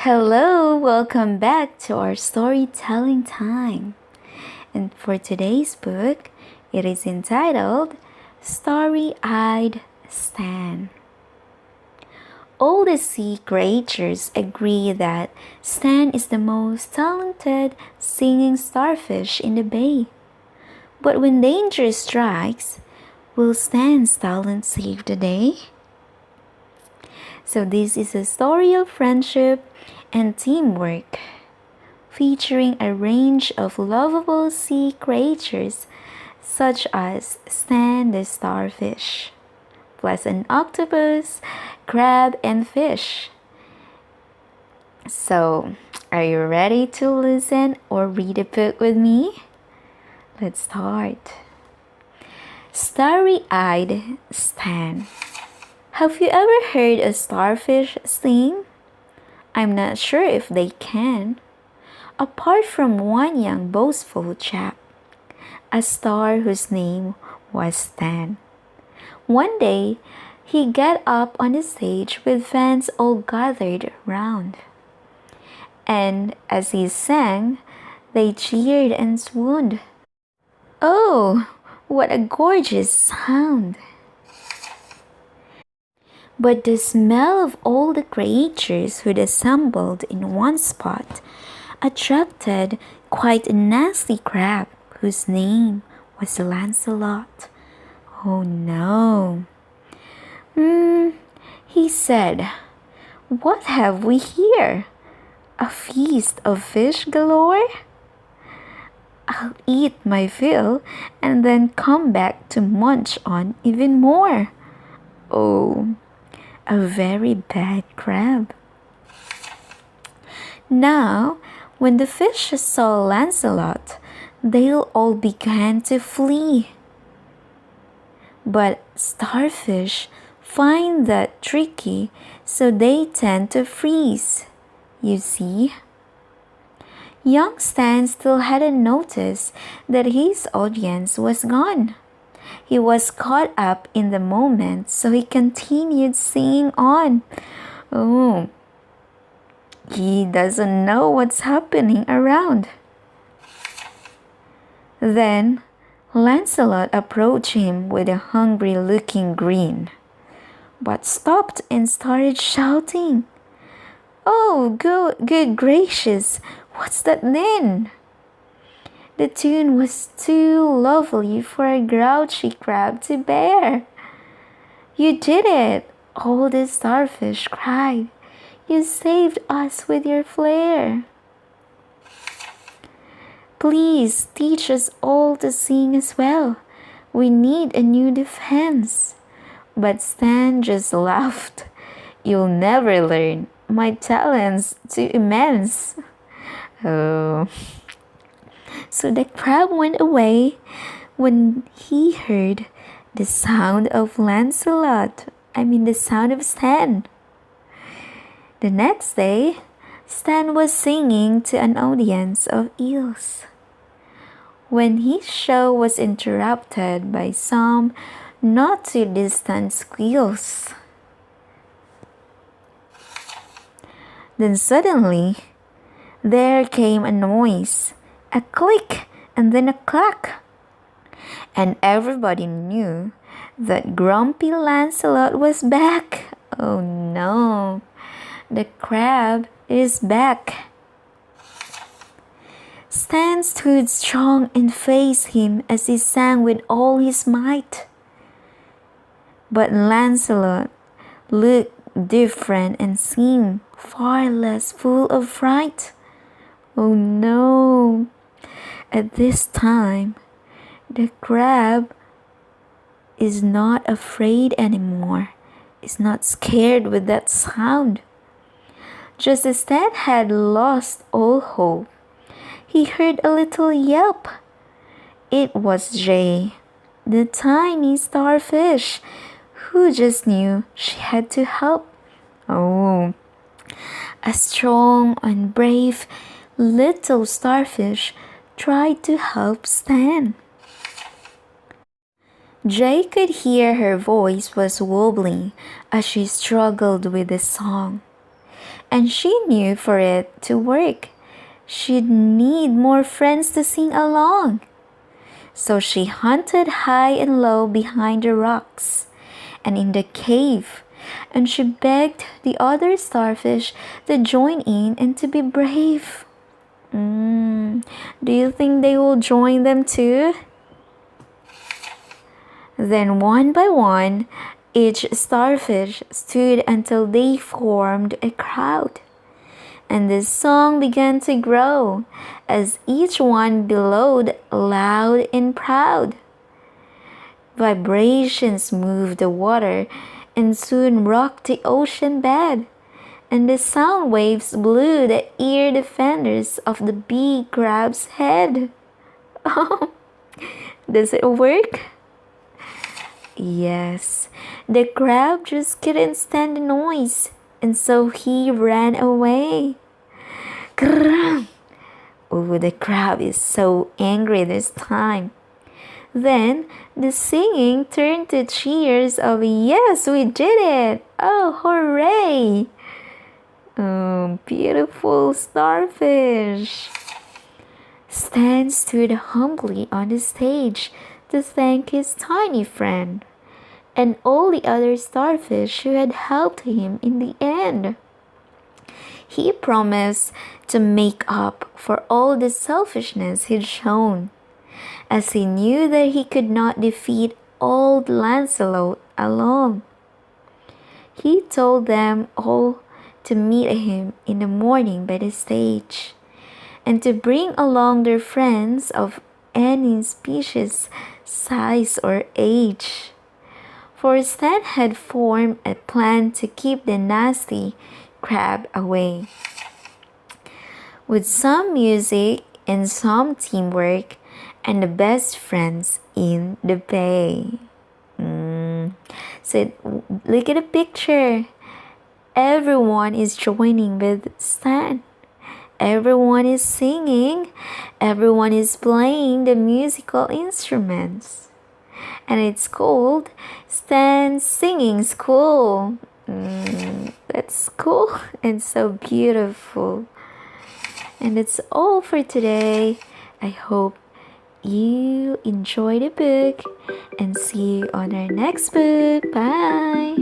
Hello, welcome back to our storytelling time. And for today's book, it is entitled Starry-Eyed Stan. All the sea creatures agree that Stan is the most talented singing starfish in the bay. But when danger strikes, will Stan's talent save the day? So this is a story of friendship and teamwork, featuring a range of lovable sea creatures such as Stan the starfish, plus an octopus, crab, and fish. So, are you ready to listen or read a book with me? Let's start. Starry-Eyed Stan. Have you ever heard a starfish sing? I'm not sure if they can. Apart from one young boastful chap, a star whose name was Stan. One day, he got up on the stage with fans all gathered round. And as he sang, they cheered and swooned. Oh, what a gorgeous sound! But the smell of all the creatures who'd assembled in one spot attracted quite a nasty crab whose name was Lancelot. Oh no! He said, "What have we here? A feast of fish galore? I'll eat my fill and then come back to munch on even more. Oh, a very bad crab." Now, when the fish saw Lancelot, they all began to flee. But starfish find that tricky, so they tend to freeze. You see? Young Stan still hadn't noticed that his audience was gone. He was caught up in the moment, so he continued singing on. Oh, he doesn't know what's happening around. Then Lancelot approached him with a hungry-looking grin, but stopped and started shouting. "Oh, good gracious, what's that then?" The tune was too lovely for a grouchy crab to bear. "You did it!" all the starfish cried. "You saved us with your flair. Please teach us all to sing as well. We need a new defense." But Stan just laughed. "You'll never learn. My talent's too immense." Oh. So the crab went away when he heard the sound of the sound of Stan. The next day, Stan was singing to an audience of eels, when his show was interrupted by some not too distant squeals. Then suddenly, there came a noise, a click, and then a clack. And everybody knew that grumpy Lancelot was back. Oh no, the crab is back. Stan stood strong and faced him as he sang with all his might. But Lancelot looked different and seemed far less full of fright. Oh no! At this time, the crab is not afraid anymore. Is not scared with that sound. Just as Stan had lost all hope, he heard a little yelp. It was Jay, the tiny starfish, who just knew she had to help. Oh, a strong and brave little starfish tried to help Stan. Jay could hear her voice was wobbling as she struggled with the song. and she knew for it to work, she'd need more friends to sing along. So she hunted high and low behind the rocks and in the cave, and she begged the other starfish to join in and to be brave. Do you think they will join them too? Then one by one, each starfish stood until they formed a crowd. And the song began to grow as each one bellowed loud and proud. Vibrations moved the water and soon rocked the ocean bed, and the sound waves blew the ear defenders of the big crab's head. Does it work? Yes, the crab just couldn't stand the noise, and so he ran away. Grrrr! Oh, the crab is so angry this time. Then the singing turned to cheers of "Yes, we did it! Oh, hooray!" Oh, beautiful starfish. Stan stood humbly on the stage to thank his tiny friend and all the other starfish who had helped him in the end. He promised to make up for all the selfishness he'd shown, as he knew that he could not defeat old Lancelot alone. He told them all to meet him in the morning by the stage, and to bring along their friends of any species, size, or age. For Stan had formed a plan to keep the nasty crab away. With some music and some teamwork, and the best friends in the bay. So look at the picture. Everyone is joining with Stan. Everyone is singing. Everyone is playing the musical instruments. And it's called Stan's Singing School. That's cool and so beautiful. And that's all for today. I hope you enjoy the book and see you on our next book. Bye.